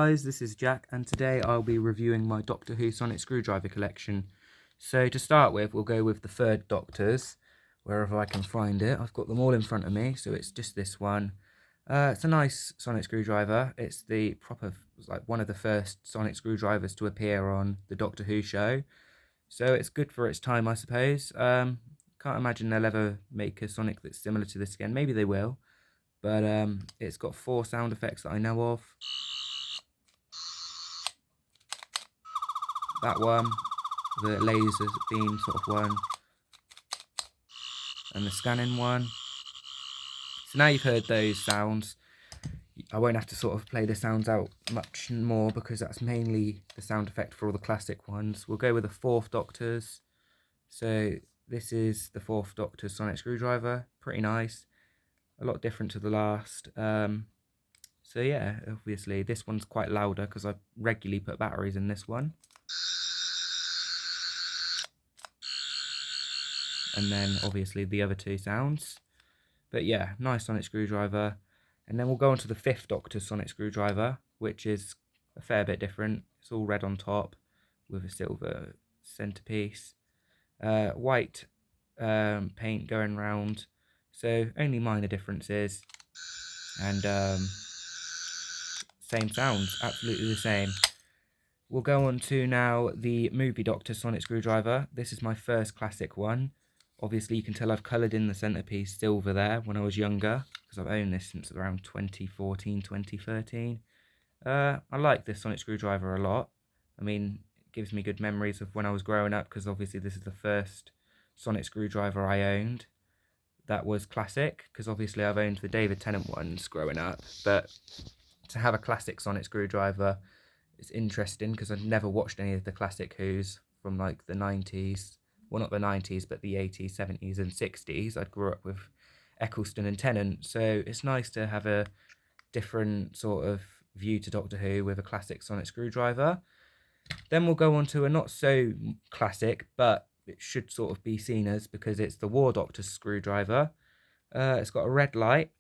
Guys, this is Jack, and today I'll be reviewing my Doctor Who sonic screwdriver collection. So to start with, we'll go with the third Doctors, wherever I can find it. I've got them all in front of me, so it's just this one. It's a nice sonic screwdriver. It's the proper, like one of the first sonic screwdrivers to appear on the Doctor Who show. So it's good for its time, I suppose. Can't imagine they'll ever make a sonic that's similar to this again. Maybe they will, but it's got 4 sound effects that I know of. That one, the laser beam sort of one, and the scanning one. So now you've heard those sounds, I won't have to sort of play the sounds out much more because that's mainly the sound effect for all the classic ones. We'll go with the 4th Doctor's. So this is the 4th Doctor's sonic screwdriver, pretty nice, a lot different to the last. So yeah, obviously this one's quite louder because I regularly put batteries in this one. And then obviously the other 2 sounds. But yeah, nice sonic screwdriver. And then we'll go on to the 5th Doctor sonic screwdriver, which is a fair bit different. It's all red on top with a silver centerpiece. White paint going round. So only minor differences. And same sounds, absolutely the same. We'll go on to now the movie Doctor sonic screwdriver. This is my first classic one. Obviously, you can tell I've coloured in the centrepiece silver there when I was younger, because I've owned this since around 2014, 2013. I like this sonic screwdriver a lot. I mean, it gives me good memories of when I was growing up, because obviously this is the first sonic screwdriver I owned that was classic, because obviously I've owned the David Tennant ones growing up, but to have a classic sonic screwdriver is interesting, because I've never watched any of the classic Who's from like the 90s. Well, not the 90s, but the 80s, 70s and 60s. I grew up with Eccleston and Tennant, so it's nice to have a different sort of view to Doctor Who with a classic sonic screwdriver. Then we'll go on to a not so classic, but it should sort of be seen as, because it's the War Doctor screwdriver. It's got a red light.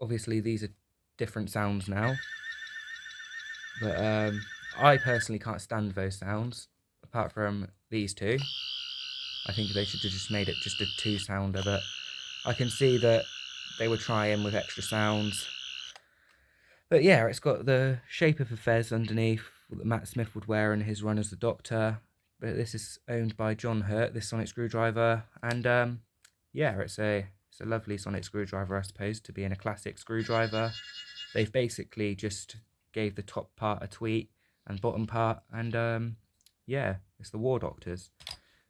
Obviously these are different sounds now, but I personally can't stand those sounds. Apart from these 2, I think they should have just made it just a 2 sounder, but I can see that they were trying with extra sounds. But yeah, it's got the shape of a fez underneath that Matt Smith would wear in his run as the Doctor. But this is owned by John Hurt, this sonic screwdriver, and yeah, it's a lovely sonic screwdriver, I suppose, to be in a classic screwdriver. They've basically just gave the top part a tweak and bottom part, and yeah, it's the War Doctors.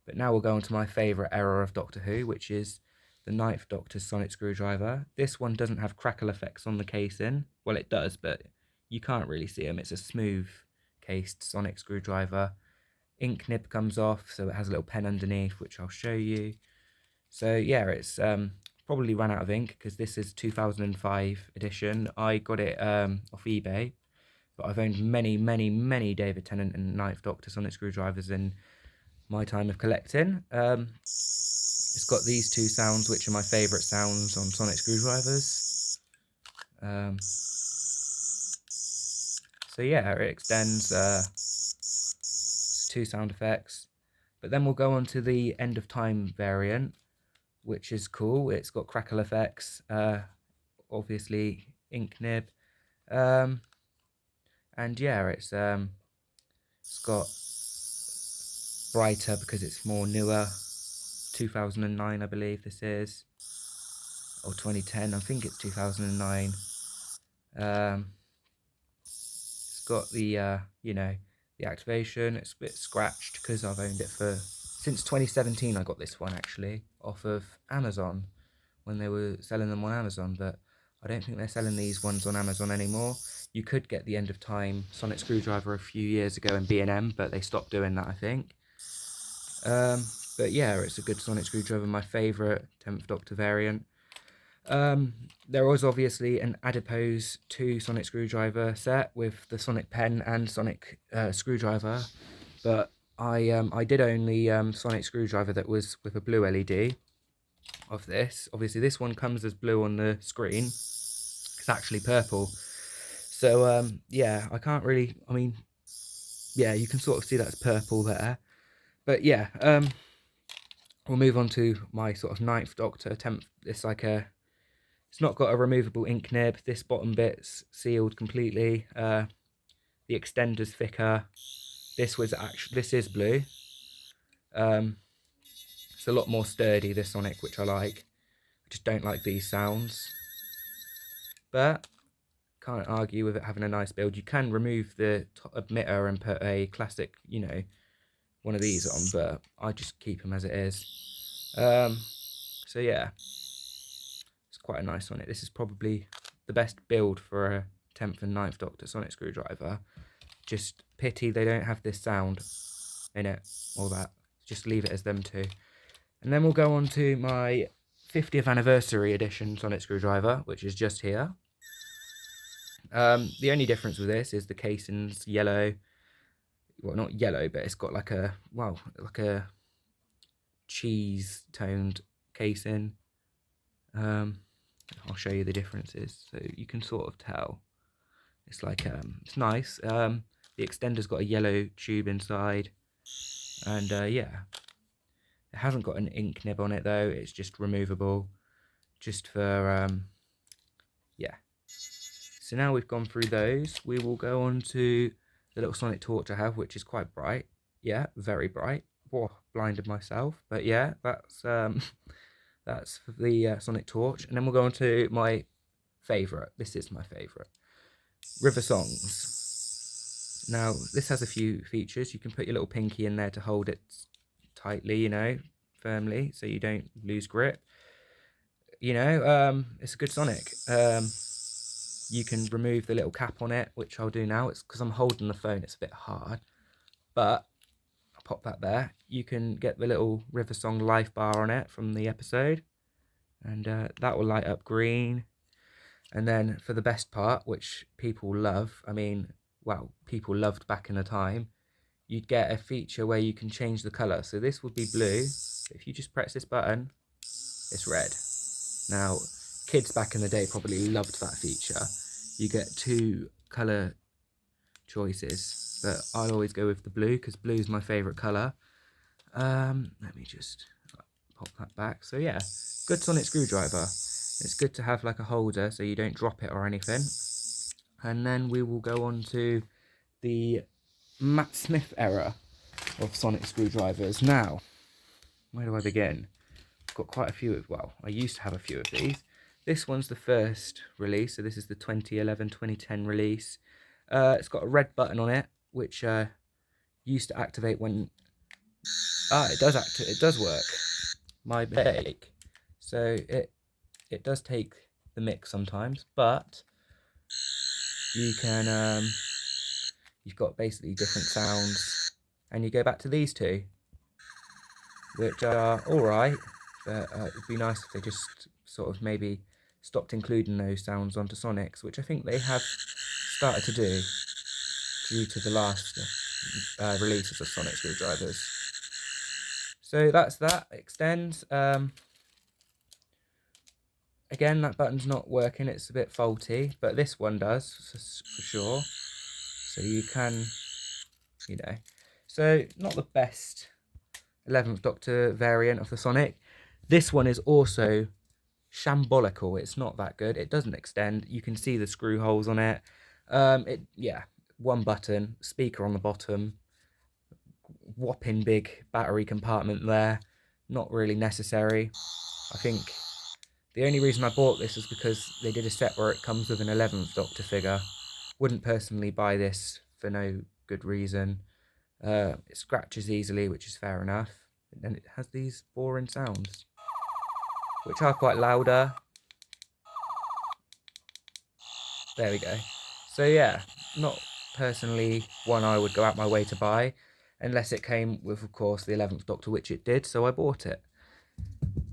But now we'll go on to my favourite era of Doctor Who, which is the 9th Doctor's sonic screwdriver. This one doesn't have crackle effects on the casing. Well, it does, but you can't really see them. It's a smooth cased sonic screwdriver. Ink nib comes off, so it has a little pen underneath, which I'll show you. So yeah, it's probably run out of ink, because this is 2005 edition. I got it off eBay. But I've owned many, many, many David Tennant and 9th Doctor sonic screwdrivers in my time of collecting. It's got these 2 sounds, which are my favourite sounds on sonic screwdrivers. So yeah, it extends 2 sound effects. But then we'll go on to the End of Time variant, which is cool. It's got crackle effects, obviously ink nib. And yeah, it's got brighter because it's more newer. 2009, I believe this is, or 2010. I think it's 2009. It's got the you know, the activation. It's a bit scratched because I've owned it for since 2017. I got this one actually off of Amazon when they were selling them on Amazon, but I don't think they're selling these ones on Amazon anymore. You could get the End of Time sonic screwdriver a few years ago in B&M, but they stopped doing that, I think. But yeah, it's a good sonic screwdriver, my favourite 10th Doctor variant. There was obviously an Adipose 2 sonic screwdriver set with the sonic pen and sonic screwdriver, but I did own the sonic screwdriver that was with a blue LED of this. Obviously this one comes as blue on the screen, because It's actually purple. So yeah, I can't really, I mean, yeah, you can sort of see that's purple there. But yeah, we'll move on to my sort of 9th Doctor attempt. It's like it's not got a removable ink nib. This bottom bit's sealed completely. The extender's thicker. This is blue. It's a lot more sturdy, this Sonic, which I like. I just don't like these sounds. But can't argue with it having a nice build. You can remove the emitter and put a classic, you know, one of these on, but I just keep them as it is. So yeah, it's quite a nice Sonic. This is probably the best build for a 10th and 9th Doctor Sonic screwdriver. Just pity they don't have this sound in it, or that. Just leave it as them two. And then we'll go on to my 50th anniversary edition Sonic screwdriver, which is just here. The only difference with this is the casing's yellow. Well, not yellow, but it's got like a, well, like a cheese toned casing. I'll show you the differences so you can sort of tell. It's like it's nice. The extender's got a yellow tube inside, and yeah, it hasn't got an ink nib on it though. It's just removable, just for yeah. So now we've gone through those, we will go on to the little Sonic torch I have, which is quite bright. Yeah, very bright. Whoa, blinded myself. But yeah, that's that's the Sonic torch. And then we'll go on to my favourite. This is my favourite. River Songs. Now, this has a few features. You can put your little pinky in there to hold it tightly, you know, firmly, so you don't lose grip. You know, it's a good Sonic. You can remove the little cap on it, which I'll do now. It's because I'm holding the phone, it's a bit hard. But I'll pop that there. You can get the little River Song life bar on it from the episode. And that will light up green. And then for the best part, which people love, I mean, well, people loved back in the time, you'd get a feature where you can change the colour. So this would be blue. If you just press this button, it's red. Now, kids back in the day probably loved that feature. You get 2 colour choices, but I always go with the blue because blue is my favourite colour. Let me just pop that back. So yeah, good Sonic screwdriver. It's good to have like a holder so you don't drop it or anything. And then we will go on to the Matt Smith era of Sonic screwdrivers. Now, where do I begin? I've got quite a few of, well, I used to have a few of these. This one's the first release, so this is the 2011-2010 release. It's got a red button on it, which used to activate when... it does work. My mistake. So it does take the mix sometimes, but you can... you've got basically different sounds, and you go back to these two, which are alright, but it'd be nice if they just sort of maybe stopped including those sounds onto Sonics, which I think they have started to do due to the last releases of Sonic screwdrivers. So that's that. Extends. Again, that button's not working, it's a bit faulty, but this one does for sure. So you can, you know, so not the best 11th Doctor variant of the Sonic. This one is also shambolical. It's not that good. It doesn't extend. You can see the screw holes on it. Yeah, one button, speaker on the bottom, whopping big battery compartment there. Not really necessary. I think the only reason I bought this is because they did a set where it comes with an 11th Doctor figure. Wouldn't personally buy this for no good reason. It scratches easily, which is fair enough. And it has these boring sounds, which are quite louder. There we go. So yeah, not personally one I would go out my way to buy, unless it came with, of course, the 11th Doctor, which it did, so I bought it.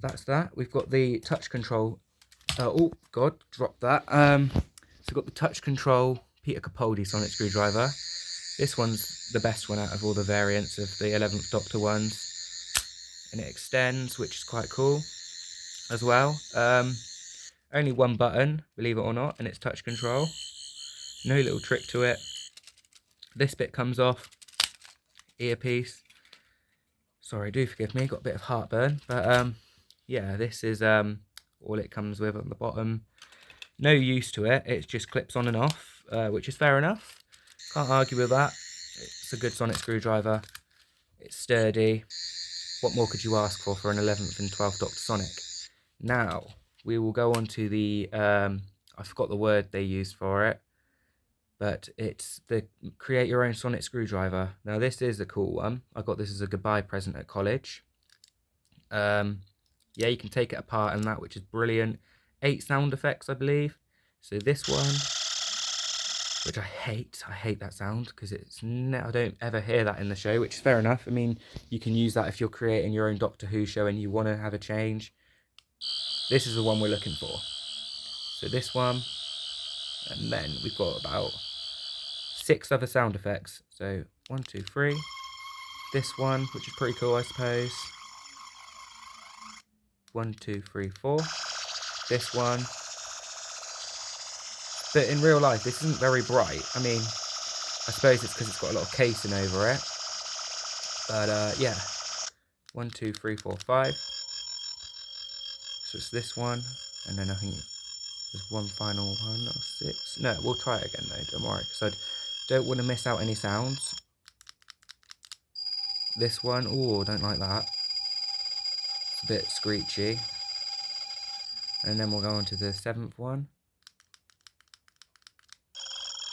That's that. We've got the touch control. Oh, God, dropped that. So we've got the touch control Peter Capaldi Sonic screwdriver. This one's the best one out of all the variants of the 11th Doctor ones. And it extends, which is quite cool as well. Only one button, believe it or not, and it's touch control. No little trick to it. This bit comes off. Earpiece. Sorry, do forgive me, got a bit of heartburn. But yeah, this is all it comes with on the bottom. No use to it, it just clips on and off, which is fair enough. Can't argue with that. It's a good sonic screwdriver. It's sturdy. What more could you ask for an 11th and 12th Doctor Sonic? Now, we will go on to the, I forgot the word they used for it, but it's the create your own sonic screwdriver. Now, this is a cool one. I got this as a goodbye present at college. Yeah, you can take it apart and that, which is brilliant. 8 sound effects, I believe. So this one, which I hate that sound because I don't ever hear that in the show, which is fair enough. I mean, you can use that if you're creating your own Doctor Who show and you want to have a change. This is the one we're looking for. So this one, and then we've got about 6 other sound effects. So 1, 2, 3. This one, which is pretty cool, I suppose. 1, 2, 3, 4. This one. But in real life, this isn't very bright. I mean, I suppose it's because it's got a lot of casing over it. But yeah. 1, 2, 3, 4, 5. So it's this one. And then I think there's one final one of 6. No, we'll try it again though, don't worry. Because I don't want to miss out any sounds. This one, oh, don't like that. It's a bit screechy. And then we'll go on to the 7th one.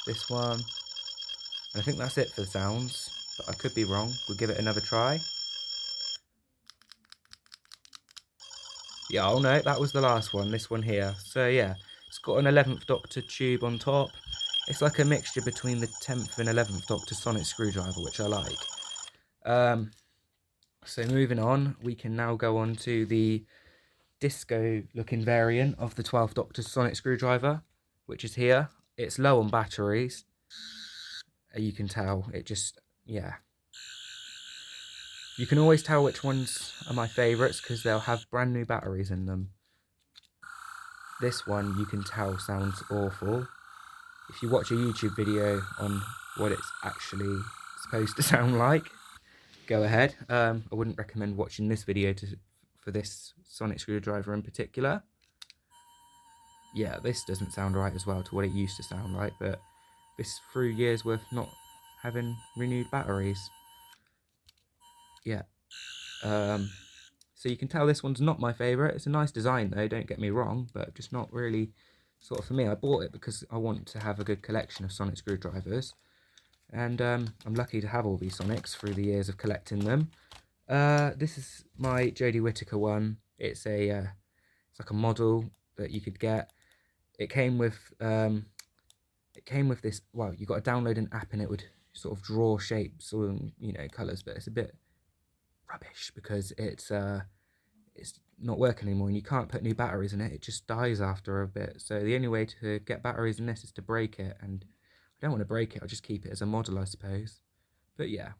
This one. And I think that's it for the sounds. But I could be wrong. We'll give it another try. Yeah, oh no, that was the last one, this one here. So yeah, it's got an 11th Doctor tube on top. It's like a mixture between the 10th and 11th Doctor sonic screwdriver, which I like. So moving on, we can now go on to the disco looking variant of the 12th Doctor's sonic screwdriver, which is here. It's low on batteries. You can tell, it just, yeah. You can always tell which ones are my favourites because they'll have brand new batteries in them. This one you can tell sounds awful. If you watch a YouTube video on what it's actually supposed to sound like, go ahead. I wouldn't recommend watching this video for this sonic screwdriver in particular. Yeah, this doesn't sound right as well to what it used to sound like, but this through years worth not having renewed batteries. Yeah. So you can tell this one's not my favourite. It's a nice design though, don't get me wrong, but just not really sort of for me. I bought it because I want to have a good collection of sonic screwdrivers. And I'm lucky to have all these sonics through the years of collecting them. This is my Jodie Whittaker one. It's like a model that you could get. It came with this. Well, you got to download an app and it would sort of draw shapes or colours, but it's a bit rubbish because it's not working anymore and you can't put new batteries in it. It just dies after a bit. So the only way to get batteries in this is to break it, and I don't want to break it. I'll just keep it as a model, I suppose. But yeah,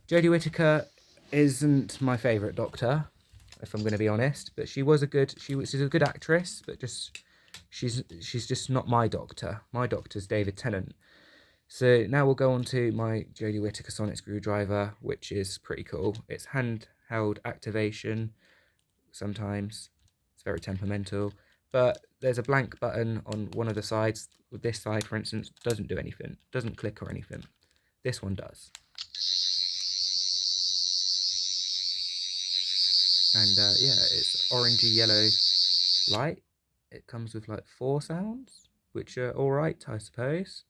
Jodie Whittaker isn't my favourite Doctor, if I'm going to be honest. But she's a good actress, but she's just not my Doctor. My Doctor's David Tennant. So now we'll go on to my Jodie Whittaker sonic screwdriver, which is pretty cool. It's handheld activation. Sometimes it's very temperamental, but there's a blank button on one of the sides. With this side, for instance, doesn't do anything, doesn't click or anything. This one does. And yeah, it's orangey yellow light. It comes with like 4 sounds, which are alright, I suppose.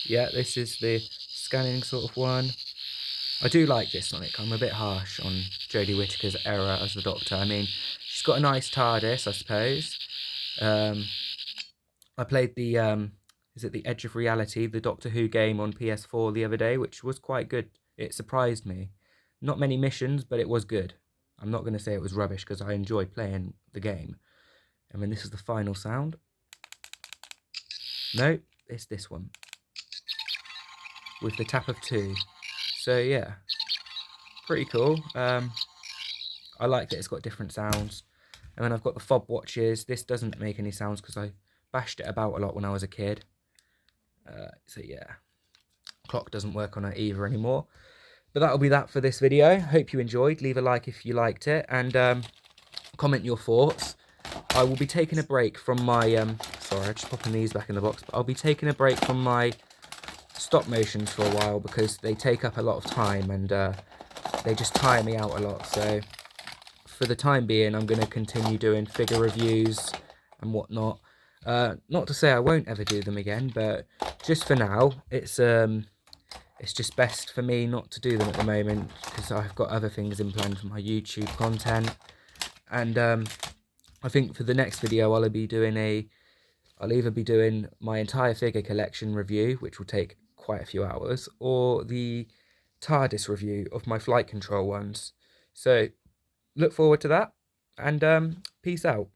Yeah, this is the scanning sort of one. I do like this Sonic. I'm a bit harsh on Jodie Whittaker's era as the Doctor. I mean, she's got a nice TARDIS, I suppose. I played the, is it the Edge of Reality, the Doctor Who game on PS4 the other day, which was quite good. It surprised me. Not many missions, but it was good. I'm not going to say it was rubbish because I enjoy playing the game. I mean, this is the final sound. No, it's this one. With the tap of 2. So yeah, pretty cool. I like that it's got different sounds. And then I've got the fob watches. This doesn't make any sounds because I bashed it about a lot when I was a kid. So yeah, clock doesn't work on it either anymore. But that'll be that for this video. Hope you enjoyed. Leave a like if you liked it, and comment your thoughts. I will be taking a break from my sorry, I'm just popping these back in the box, but I'll be taking a break from my stop motions for a while because they take up a lot of time, and they just tire me out a lot. So for the time being, I'm going to continue doing figure reviews and whatnot. Not to say I won't ever do them again, but just for now, it's just best for me not to do them at the moment because I've got other things in plan for my YouTube content. And I think for the next video, I'll either be doing my entire figure collection review, which will take quite a few hours, or the TARDIS review of my flight control ones. So look forward to that, and peace out.